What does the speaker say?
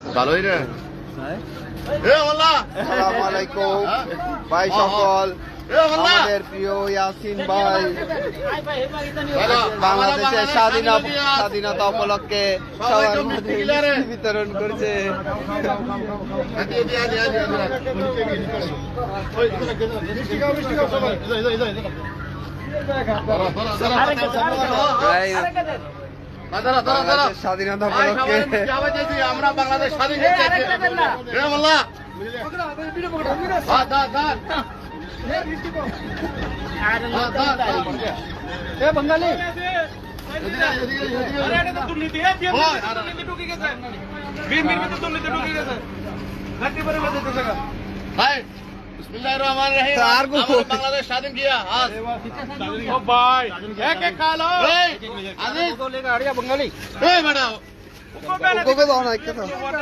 ভালোই রে। আসসালামু আলাইকুম ভাই সকল, আমাদের প্রিয় ইয়াসিন ভাই বাংলাদেশের স্বাধীনতা উপলক্ষে সবার মধ্যে মিষ্টি বিতরণ করছে। বাংলাদেশের স্বাধীনতা উপলক্ষে আমরা বাংলাদেশ স্বাধীন বাঙালি ভাই बिस्मिल्लाह रहमान रहीम। बांग्लादेश स्वाधीन किया आज भाई एक एक खा लो बंगाली बेटा